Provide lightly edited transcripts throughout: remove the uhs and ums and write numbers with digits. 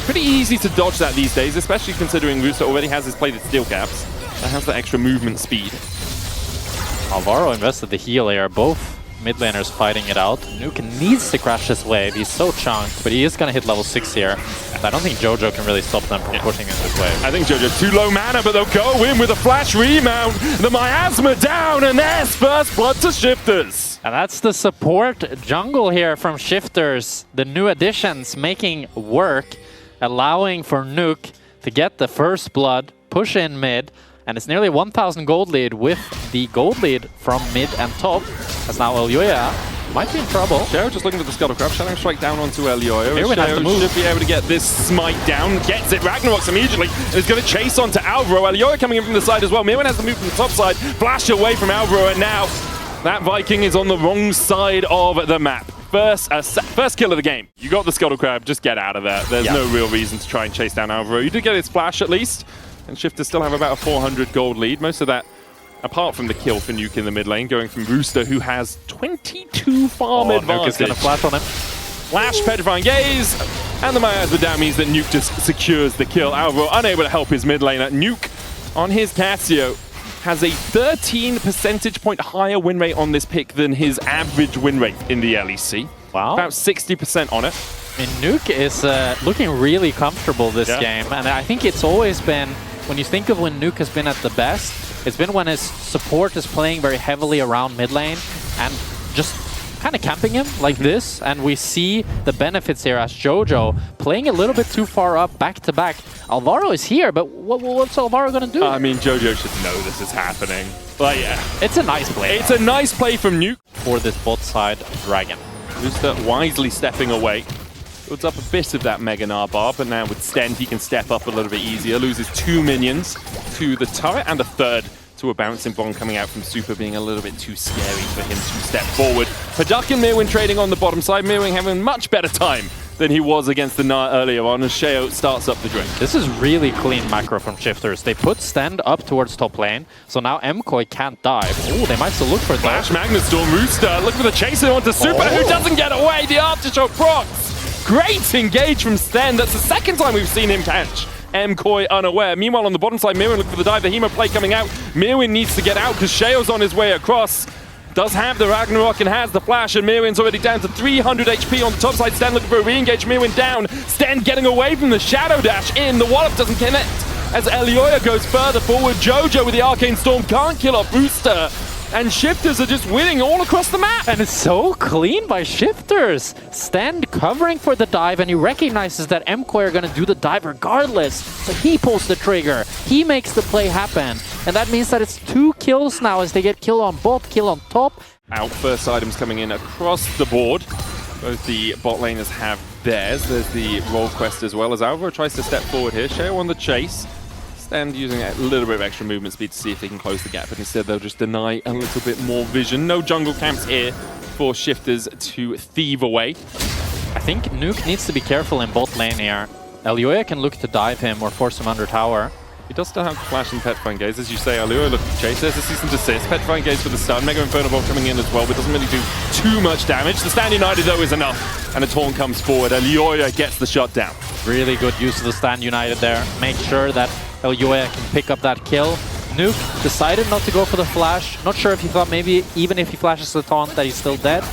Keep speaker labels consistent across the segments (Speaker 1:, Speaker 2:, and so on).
Speaker 1: Pretty easy to dodge that these days, especially considering Rooster already has his plated steel caps and has the extra movement speed.
Speaker 2: Alvaro invested the heal here. Both mid laners fighting it out. Nuke needs to crash this wave. He's so chunked, but he is going to hit level 6 here. And I don't think Jojo can really stop them from pushing in this wave.
Speaker 1: I think Jojo's too low mana, but they'll go in with a flash remount. The miasma down, and there's first blood to Shifters.
Speaker 2: And that's the support jungle here from Shifters. The new additions making work, allowing for Nuke to get the first blood, push in mid, and it's nearly 1,000 gold lead with the gold lead from mid and top. As now Elyoya might be in trouble.
Speaker 1: Sheo just looking at the Scuttle Crab, Shadow Strike down onto Elyoya.
Speaker 2: Sheo
Speaker 1: should be able to get this smite down, gets it, Ragnarok's immediately, and is going to chase onto Alvaro. Elyoya coming in from the side as well. Mirwin has to move from the top side, flash away from Alvaro, and now that Viking is on the wrong side of the map. First kill of the game. You got the Scuttle Crab, just get out of there. There's no real reason to try and chase down Alvaro. You did get his flash at least, and Shifters still have about a 400 gold lead. Most of that, apart from the kill for Nuke in the mid lane, going from Rooster, who has 22 farm advantage.
Speaker 2: Nuke is going to flash on him.
Speaker 1: Flash, Petrifying Gaze, and the miasma down means that Nuke just secures the kill. Alvaro unable to help his mid laner. Nuke on his Cassio has a 13 percentage point higher win rate on this pick than his average win rate in the LEC.
Speaker 2: Wow.
Speaker 1: About 60% on it.
Speaker 2: I mean, Nuke is looking really comfortable this game, and I think it's always been, when you think of when Nuke has been at the best, it's been when his support is playing very heavily around mid lane and just kind of camping him like this, and we see the benefits here as Jojo playing a little bit too far up back to back. Alvaro is here, but what's Alvaro going to do?
Speaker 1: I mean, Jojo should know this is happening. But yeah,
Speaker 2: it's a nice play.
Speaker 1: It's a nice play from Nuke.
Speaker 2: For this bot side Dragon.
Speaker 1: Rooster wisely stepping away. Builds up a bit of that Mega Gnar bar, but now with Stend he can step up a little bit easier. Loses 2 minions to the turret and a third to a bouncing bomb coming out from Super, being a little bit too scary for him to step forward. Paduk and Mirwin trading on the bottom side. Mirwin having much better time than he was against the Gnar earlier on as Sheo starts up the drink.
Speaker 2: This is really clean macro from Shifters. They put Stend up towards top lane, so now MKOI can't dive. Ooh, they might still look for that.
Speaker 1: Flash, Magnetstorm, Rooster, look for the chaser onto Super, who doesn't get away. The aftershock procs. Great engage from Stend. That's the second time we've seen him catch MKOI unaware. Meanwhile, on the bottom side, Mirwin looking for the dive. The Hemo play coming out. Mirwin needs to get out because Sheo's on his way across. Does have the Ragnarok and has the flash, and Mirwin's already down to 300 HP on the top side. Stend looking for a re-engage. Mirwin down. Stend getting away from the Shadow Dash in. The wallop doesn't connect as Elyoya goes further forward. Jojo with the Arcane Storm can't kill off Rooster. And Shifters are just winning all across the map.
Speaker 2: And it's so clean by Shifters. Stend covering for the dive, and he recognizes that MKOI are going to do the dive regardless. So he pulls the trigger. He makes the play happen. And that means that it's 2 kills now as they get kill on bot, kill on top.
Speaker 1: Out first items coming in across the board. Both the bot laners have theirs. There's the roll quest as well as Alvaro tries to step forward here. Sheo on the chase. Stend using a little bit of extra movement speed to see if they can close the gap, but instead they'll just deny a little bit more vision. No jungle camps here for Shifters to thieve away.
Speaker 2: I think Nuke needs to be careful in bot lane here. Elyoya can look to dive him or force him under tower.
Speaker 1: He does still have Flash and Petrifying Gaze. As you say, Elyoya looking to chase. There's a cease and desist. Petrifying Gaze for the stun. Mega Inferno Bomb coming in as well, but doesn't really do too much damage. The Stand United, though, is enough. And a Taunt comes forward. Elyoya gets the shot down.
Speaker 2: Really good use of the Stand United there. Make sure that Elyoya can pick up that kill. Nuke decided not to go for the flash. Not sure if he thought maybe even if he flashes the taunt that he's still dead.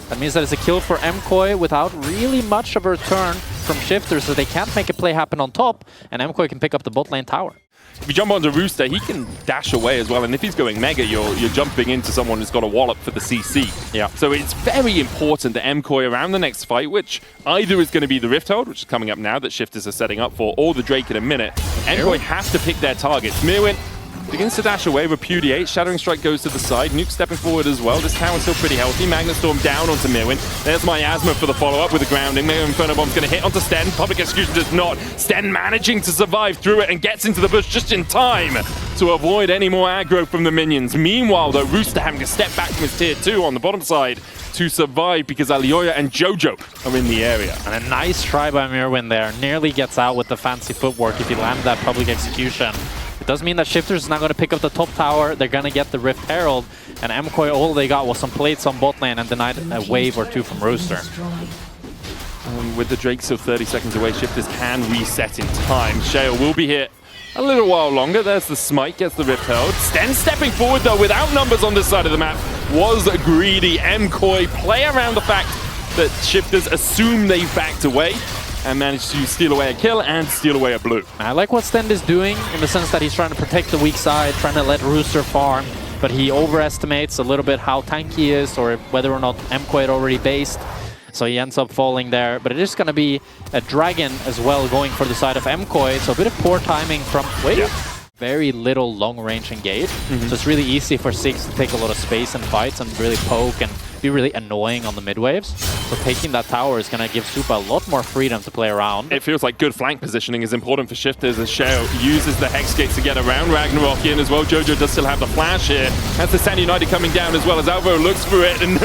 Speaker 2: That means that it's a kill for MKOI without really much of a return from Shifters, so they can't make a play happen on top, and MKOI can pick up the bot lane tower.
Speaker 1: If you jump onto Rooster, he can dash away as well, and if he's going Mega, you're jumping into someone who's got a wallop for the CC.
Speaker 2: Yeah.
Speaker 1: So it's very important that MKOI around the next fight, which either is going to be the Rift Hold, which is coming up now that Shifters are setting up for, or the Drake in a minute. MKOI have to pick their targets. Mirwin begins to dash away, repudiate. Shattering Strike goes to the side. Nuke stepping forward as well. This tower's still pretty healthy. Magnetstorm down onto Mirwin. There's Miasma for the follow-up with the grounding. Mega Inferno Bomb's going to hit onto Stend. Public Execution does not. Stend managing to survive through it and gets into the bush just in time to avoid any more aggro from the minions. Meanwhile, though, Rooster having to step back from his tier 2 on the bottom side to survive because Elyoya and Jojo are in the area.
Speaker 2: And a nice try by Mirwin there. Nearly gets out with the fancy footwork if he landed that Public Execution. It does mean that Shifters is not going to pick up the top tower. They're going to get the Rift Herald. And MKOI, all they got was some plates on bot lane and denied a wave or 2 from Rooster.
Speaker 1: With the Drake still 30 seconds away, Shifters can reset in time. Shale will be here a little while longer. There's the smite, gets the Rift held. Sten stepping forward though, without numbers on this side of the map, was greedy. MKOI play around the fact that Shifters assume they backed away and managed to steal away a kill and steal away a blue.
Speaker 2: I like what Stend is doing in the sense that he's trying to protect the weak side, trying to let Rooster farm, but he overestimates a little bit how tanky he is or whether or not MKOI had already based. So he ends up falling there, but it is going to be a Dragon as well going for the side of MKOI. So a bit of poor timing from very little long-range engage. So it's really easy for Six to take a lot of space and fights and really poke and be really annoying on the mid waves. So taking that tower is going to give Supa a lot more freedom to play around.
Speaker 1: It feels like good flank positioning is important for Shifters as Shao uses the Hex Gates to get around Ragnarok in as well. Jojo does still have the flash here. Has the Stand United coming down as well as Alvaro looks for it and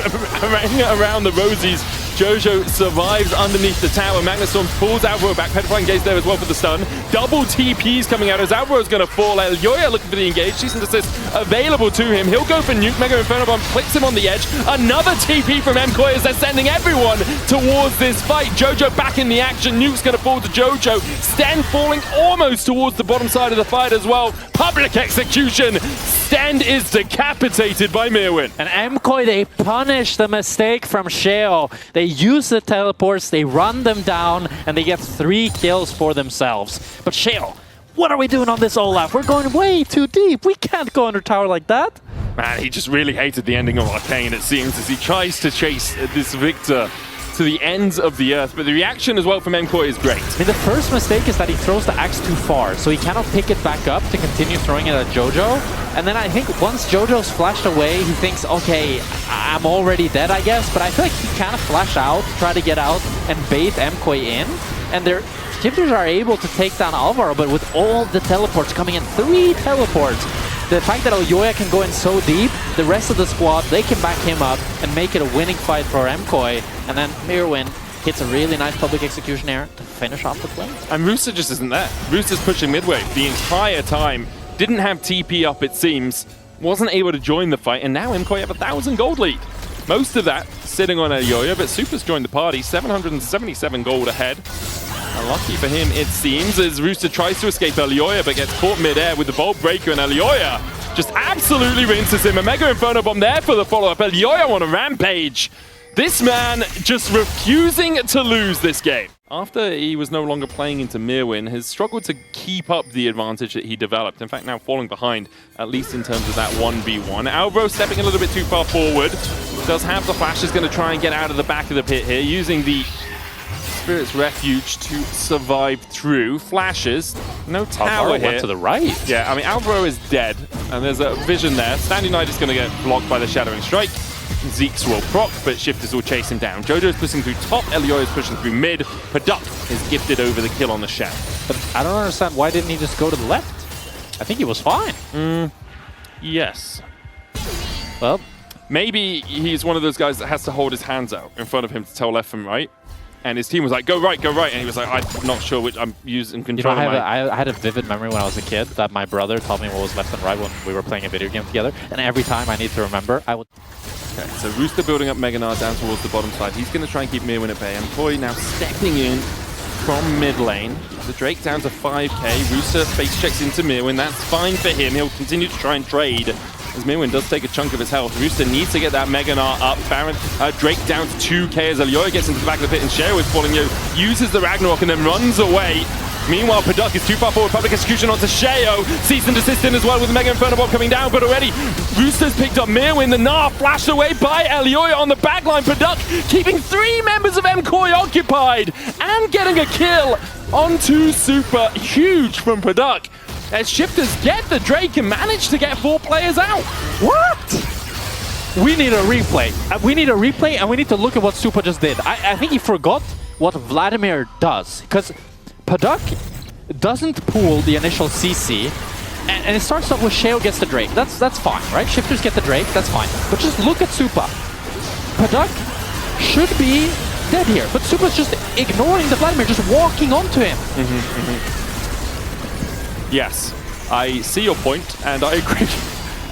Speaker 1: around the Rosies. Jojo survives underneath the tower. Magnustorm pulls Alvaro back. Petrifying Gaze there as well for the stun. Double TPs coming out as Alvaro's going to fall. LYON looking for the engage. Cease and desist available to him. He'll go for Nuke. Mega Inferno Bomb clicks him on the edge. Another TP from MKOI as they're sending everyone towards this fight. Jojo back in the action. Nuke's going to fall to Jojo. Sten falling almost towards the bottom side of the fight as well. Public execution. Sten is decapitated by Mirwin.
Speaker 2: And MKOI, they punish the mistake from Sheo. They use the teleports, they run them down, and they get 3 kills for themselves. But Sheo, what are we doing on this Olaf? We're going way too deep. We can't go under tower like that.
Speaker 1: Man, he just really hated the ending of Arcane, it seems, as he tries to chase this victor to the ends of the earth. But the reaction as well from MKOI is great.
Speaker 2: I mean, the first mistake is that he throws the axe too far, so he cannot pick it back up to continue throwing it at Jojo. And then I think once Jojo's flashed away, he thinks, okay, I'm already dead, I guess. But I feel like he kind of flash out, try to get out, and bait MKOI in. And their Shifters are able to take down Alvaro, but with all the teleports coming in, 3 teleports. The fact that LYON can go in so deep, the rest of the squad, they can back him up and make it a winning fight for MKOI. And then Mirwin hits a really nice public execution here to finish off the play.
Speaker 1: And Rooster just isn't there. Rooster's pushing midway the entire time. Didn't have TP up, it seems. Wasn't able to join the fight, and now MKOI have a 1,000 gold lead. Most of that sitting on LYON, but Super's joined the party, 777 gold ahead. Unlucky for him, it seems, as Rooster tries to escape LYON, but gets caught mid-air with the Bolt Breaker, and LYON just absolutely rinses him. A Mega Inferno Bomb there for the follow-up. LYON on a rampage. This man just refusing to lose this game. After he was no longer playing into Mirwin, has struggled to keep up the advantage that he developed. In fact, now falling behind, at least in terms of that 1v1. Alvaro stepping a little bit too far forward. Does have the flash, is going to try and get out of the back of the pit here, using the Spirit's Refuge to survive through. Flashes, no tower here.
Speaker 2: Went to the right.
Speaker 1: Yeah, I mean, Alvaro is dead, and there's a vision there. Stand United is going to get blocked by the Shattering Strike. Zeke's will proc, but Shifters will chase him down. Jojo's pushing through top, LYON is pushing through mid. Paduk is gifted over the kill on the Shadow.
Speaker 2: But I don't understand, why didn't he just go to the left? I think he was fine.
Speaker 1: Yes.
Speaker 2: Well,
Speaker 1: maybe he's one of those guys that has to hold his hands out in front of him to tell left from right. And his team was like, go right, and he was like, I'm not sure which I'm using control.
Speaker 2: You know, I had a vivid memory when I was a kid that my brother told me what was left and right when we were playing a video game together. And every time I need to remember, I would...
Speaker 1: Okay, so Rooster building up Meganar down towards the bottom side. He's going to try and keep Mirwin at bay. MKOI now stepping in from mid lane. The Drake down to 5k. Rooster face checks into Mirwin. That's fine for him. He'll continue to try and trade, as Mirwin does take a chunk of his health. Rooster needs to get that Meganar up. Baron, Drake down to 2k as LYON gets into the back of the pit, and Sheo is falling. Uses the Ragnarok and then runs away. Meanwhile, Paduk is too far forward. Public execution onto Sheo. Cease and desist in as well with the Mega Inferno Bomb coming down. But already, Rooster's picked up Mirwin. The Gnar flashed away by LYON on the backline. Paduk keeping 3 members of MKOI occupied and getting a kill onto Super. Huge from Paduk. As Shifters get the Drake and manage to get 4 players out.
Speaker 2: What? We need a replay. We need a replay, and we need to look at what Super just did. I think he forgot what Vladimir does, because Paduk doesn't pull the initial CC, and it starts off with Sheo gets the Drake. That's fine, right? Shifters get the Drake, that's fine. But just look at Supa. Paduk should be dead here, but Supa's just ignoring the Vladimir, just walking onto him.
Speaker 1: Yes, I see your point, and I agree.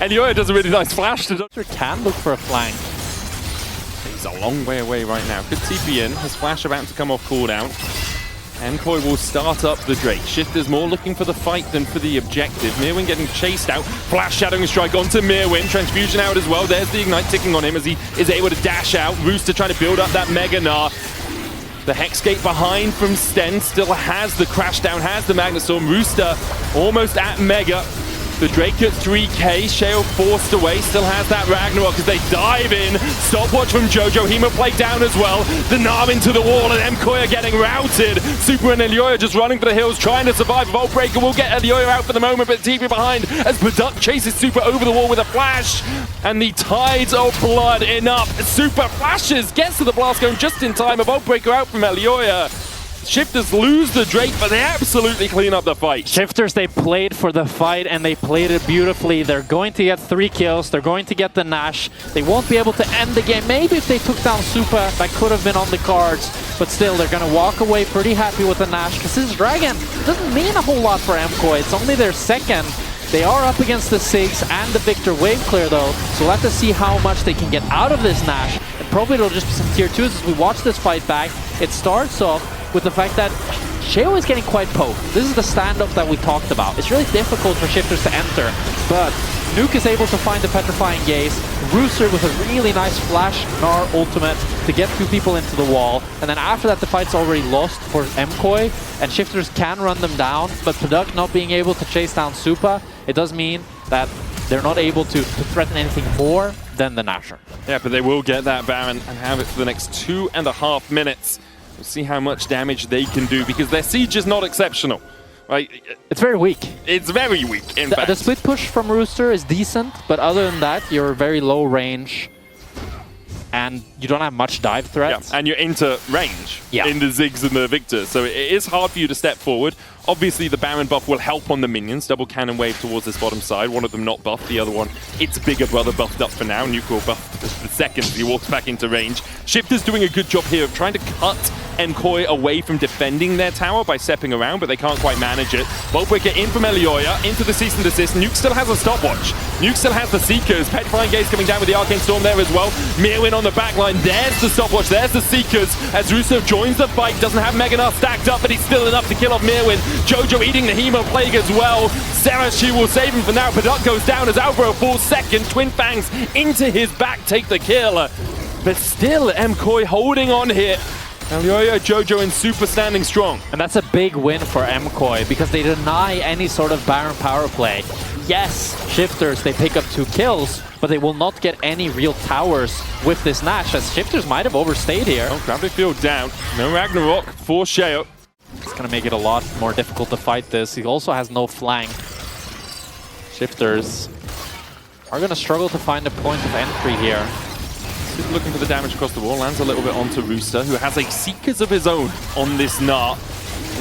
Speaker 1: And LYON does a really nice flash to...
Speaker 2: Can look for a flank.
Speaker 1: He's a long way away right now. Could TP in. His flash about to come off cooldown. MKOI will start up the Drake. Shifters more looking for the fight than for the objective. Mirwin getting chased out. Flash Shadowing Strike onto Mirwin. Transfusion out as well. There's the Ignite ticking on him as he is able to dash out. Rooster trying to build up that Mega Gnar. The Hexgate behind from Sten still has the Crash Down, has the Magnet Storm. Rooster almost at Mega. The Drake at 3k, Shale forced away, still has that Ragnarok as they dive in. Stopwatch from Jojo, Hema play down as well. The Nav into the wall and MKOI are getting routed. Super and LYON just running for the hills, trying to survive. Voltbreaker will get LYON out for the moment, but TP behind as Product chases Super over the wall with a flash. And the tides of blood enough. Super flashes, gets to the blast going just in time. A Voltbreaker out from LYON. Shifters lose the Drake, but they absolutely clean up the fight.
Speaker 2: Shifters, they played for the fight, and they played it beautifully. They're going to get 3 kills. They're going to get the Nash. They won't be able to end the game. Maybe if they took down Supa, that could have been on the cards. But still, they're going to walk away pretty happy with the Nash, because this Dragon doesn't mean a whole lot for MKOI. It's only their second. They are up against the Sigs and the Victor wave clear, though, so we'll have to see how much they can get out of this Nash. And probably it'll just be some tier 2s as we watch this fight back. It starts off with the fact that Sheo is getting quite poked. This is the standoff that we talked about. It's really difficult for Shifters to enter, but Nuke is able to find the Petrifying Gaze. Rooster with a really nice Flash Gnar ultimate to get 2 people into the wall. And then after that, the fight's already lost for MKOI, and Shifters can run them down, but Product not being able to chase down Supa, it does mean that they're not able to threaten anything more than the Nasher.
Speaker 1: Yeah, but they will get that Baron and have it for the next 2.5 minutes. We'll see how much damage they can do, because their siege is not exceptional. Right?
Speaker 2: It's very weak.
Speaker 1: It's very weak, in fact.
Speaker 2: The split push from Rooster is decent, but other than that, you're very low range. And you don't have much dive threats.
Speaker 1: Yeah, and you're into range in the Ziggs and the Victor, so it is hard for you to step forward. Obviously, the Baron buff will help on the minions. Double cannon wave towards this bottom side. One of them not buffed, the other one, its bigger brother buffed up for now. Nuke will buff for seconds. He walks back into range. Shifters doing a good job here of trying to cut MKOI away from defending their tower by stepping around, but they can't quite manage it. Voltbreaker in from LYON, into the cease and desist. Nuke still has a stopwatch. Nuke still has the Seekers. Petrifying Gaze coming down with the Arcane Storm there as well. Mirwin on the backline. There's the stopwatch. There's the Seekers. As Rusev joins the fight, doesn't have Mega Gnar stacked up, but he's still enough to kill off Mirwin. Jojo eating the Hemo Plague as well. Sarah, she will save him for now. Product goes down as Albro falls second. Twin Fangs into his back, take the kill. But still, MKOI holding on here. LYON, Jojo, and Super standing strong.
Speaker 2: And that's a big win for MKOI, because they deny any sort of Baron power play. Yes, Shifters, they pick up 2 kills, but they will not get any real towers with this Nash, as Shifters might have overstayed here.
Speaker 1: Oh, Gravity Field down. No Ragnarok for Sheo.
Speaker 2: It's going to make it a lot more difficult to fight this. He also has no flank. Shifters are going to struggle to find a point of entry here.
Speaker 1: Super looking for the damage across the wall. Lands a little bit onto Rooster, who has a Seekers of his own on this Gnar.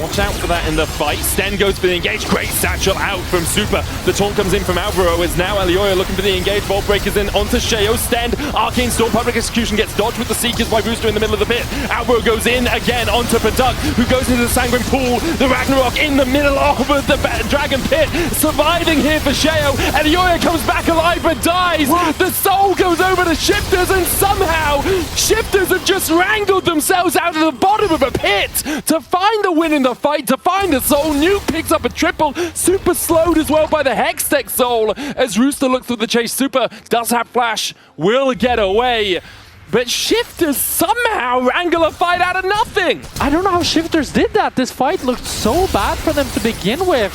Speaker 1: Watch out for that in the fight. Sten goes for the engage. Great satchel out from Super. The taunt comes in from Alvaro as now LYON looking for the engage. Vault Breakers in onto Sheo. Sten, Arcane Storm, Public Execution gets dodged with the Seekers by Rooster in the middle of the pit. Alvaro goes in again onto Product, who goes into the Sanguine Pool. The Ragnarok in the middle of the Dragon Pit. Surviving here for Sheo. LYON comes back alive but dies. What? The soul goes over to Shifters, and somehow Shifters have just wrangled themselves out of the bottom of a pit to find the win in the fight, to find the soul. Nuke picks up a triple. Super slowed as well by the Hextech soul as Rooster looks through the chase. Super does have flash, will get away. But Shifters somehow wrangle a fight out of nothing.
Speaker 2: I don't know how Shifters did that. This fight looked so bad for them to begin with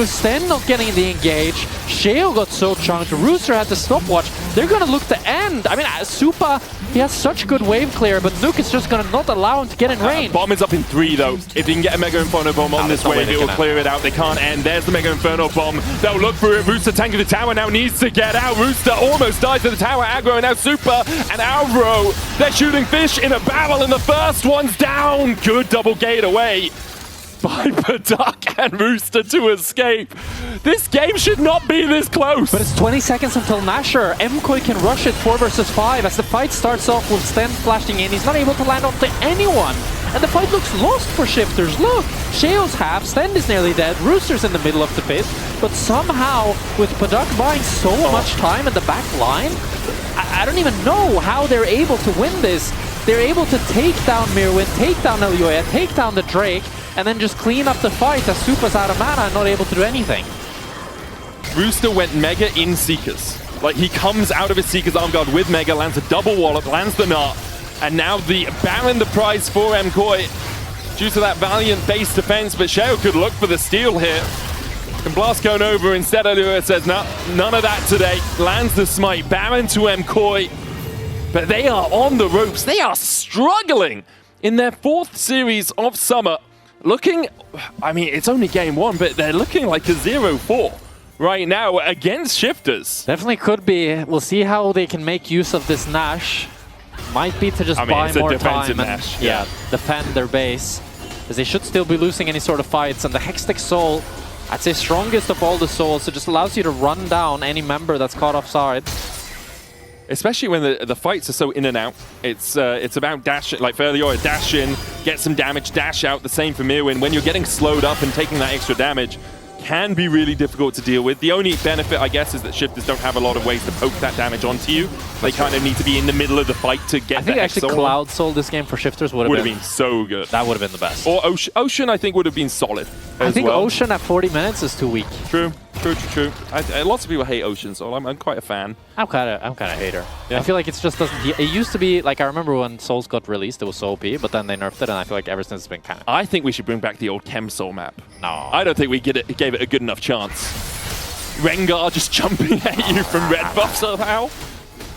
Speaker 2: Sten not getting the engage. Sheo got so chunked. Rooster had the stopwatch. They're going to look to end. I mean, Supa, he has such good wave clear, but Nuke is just going to not allow him to get in range.
Speaker 1: Bomb is up in 3, though. If he can get a Mega Inferno Bomb on this wave, it will clear it out. They can't end. There's the Mega Inferno Bomb. They'll look for it. Rooster tanking the tower now, needs to get out. Rooster almost dies to the tower. Aggro, and now Super and Alvaro. They're shooting fish in a barrel, and the first one's down. Good double gate away by Product and Rooster to escape. This game should not be this close.
Speaker 2: But it's 20 seconds until Nasher. MKOI can rush it 4 versus 5 as the fight starts off with Sten flashing in. He's not able to land onto anyone. And the fight looks lost for Shifters. Look, Sheo's half, Stend is nearly dead, Rooster's in the middle of the pit, but somehow, with Paduk buying so much time in the back line, I don't even know how they're able to win this. They're able to take down Mirwin, take down LYON, take down the Drake, and then just clean up the fight as Supa's out of mana and not able to do anything.
Speaker 1: Rooster went Mega in Seekers. Like, he comes out of his Seekers Arm Guard with Mega, lands a double wallop, lands the Nut, and now the Baron the prize for MKOI due to that valiant base defense, but Sheo could look for the steal here. And Blast going over instead. LYON says, no, none of that today. Lands the smite, Baron to MKOI. But they are on the ropes. They are struggling in their 4th series of summer. Looking, I mean, it's only game 1, but they're looking like a 0-4 right now against Shifters.
Speaker 2: Definitely could be. We'll see how they can make use of this Nash. Might be to just buy more time and defend their base. As they should still be losing any sort of fights. And the Hextech Soul, I'd say strongest of all the souls. It just allows you to run down any member that's caught offside.
Speaker 1: Especially when the fights are so in and out. It's about dash, like for LYON, dash in, get some damage, dash out. The same for Mirwin. When you're getting slowed up and taking that extra damage, can be really difficult to deal with. The only benefit, I guess, is that Shifters don't have a lot of ways to poke that damage onto you. They kind of need to be in the middle of the fight to get.
Speaker 2: I think actually Cloud Soul this game for Shifters would have
Speaker 1: been so good.
Speaker 2: That would have been the best.
Speaker 1: Or Ocean, I think, would have been solid.
Speaker 2: I think Ocean at 40 minutes is too weak.
Speaker 1: True. Lots of people hate Ocean, so I'm quite a fan.
Speaker 2: I'm kind of a hater. Yeah. I feel like it just doesn't. It used to be like, I remember when Souls got released, it was so OP, but then they nerfed it, and I feel like ever since it's been kind of.
Speaker 1: I think we should bring back the old Chem Soul map.
Speaker 2: No,
Speaker 1: I don't think we gave it a good enough chance. Rengar just jumping at you from red buff somehow.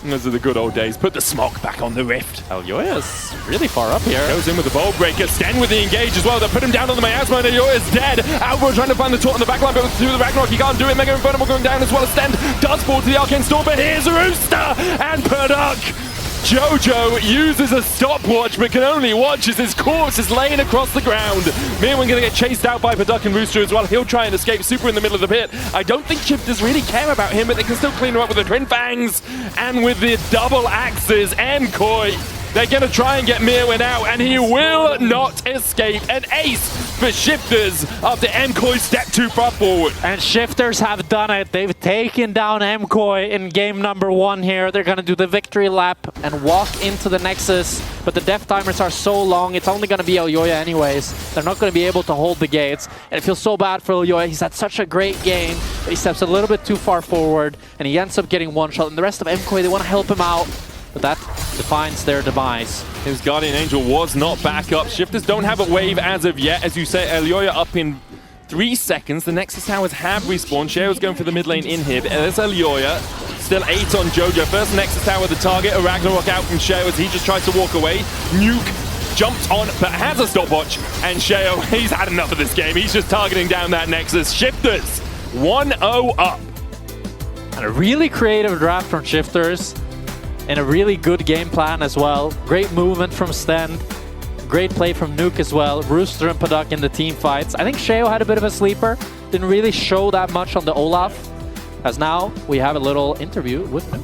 Speaker 1: Those are the good old days. Put the smoke back on the Rift.
Speaker 2: LYON is really far up here.
Speaker 1: Goes in with the Bowl Breaker. Sten with the engage as well. They put him down on the Miasma, and LYON is dead. Alvaro trying to find the taunt on the backline, but through the Ragnarok, he can't do it. Mega Infernal going down as well as Sten does fall to the Arcane Storm, but here's Rooster and Paduk. Jojo uses a stopwatch, but can only watch as his corpse is laying across the ground. Mirwin going to get chased out by Paduk and Rooster as well. He'll try and escape. Super in the middle of the pit. I don't think Shifters really care about him, but they can still clean him up with the Twin Fangs and with the double axes. MKOI, they're going to try and get Mirwin out, and he will not escape. An ace for Shifters after MKOI stepped too far forward.
Speaker 2: And Shifters have done it. They've taken down MKOI in game number 1 here. They're going to do the victory lap and walk into the Nexus, but the death timers are so long, it's only going to be LYON anyways. They're not going to be able to hold the gates, and it feels so bad for LYON. He's had such a great game, but he steps a little bit too far forward, and he ends up getting one shot, and the rest of MKOI, they want to help him out, but that defines their demise.
Speaker 1: His Guardian Angel was not back up. Shifters don't have a wave as of yet. As you say, LYON up in 3 seconds. The Nexus Towers have respawned. Sheo's going for the mid lane inhib. There's LYON. Still 8 on Jojo. First Nexus Tower the target. A Ragnarok out from Sheo as he just tries to walk away. Nuke jumps on, but has a stopwatch. And Sheo, he's had enough of this game. He's just targeting down that Nexus. Shifters 1-0 up.
Speaker 2: And a really creative draft from Shifters. And a really good game plan as well. Great movement from Sten. Great play from Nuke as well. Rooster and Paduk in the team fights. I think Sheo had a bit of a sleeper. Didn't really show that much on the Olaf. As now, we have a little interview with Nuke.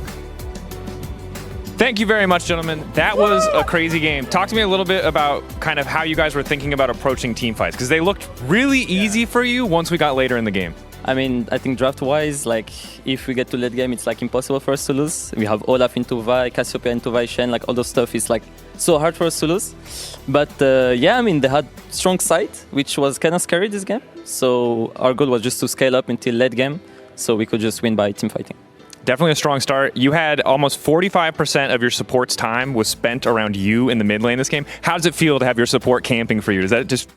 Speaker 3: Thank you very much, gentlemen. That was a crazy game. Talk to me a little bit about kind of how you guys were thinking about approaching team fights, because they looked really easy for you once we got later in the game.
Speaker 4: I mean, I think draft-wise, like, if we get to late game, it's like impossible for us to lose. We have Olaf into Vi, Cassiopeia into Vi Shen, like all those stuff is like so hard for us to lose. But yeah, I mean, they had strong side, which was kind of scary this game. So our goal was just to scale up until late game, so we could just win by team fighting.
Speaker 3: Definitely a strong start. You had almost 45% of your support's time was spent around you in the mid lane this game. How does it feel to have your support camping for you? Does that just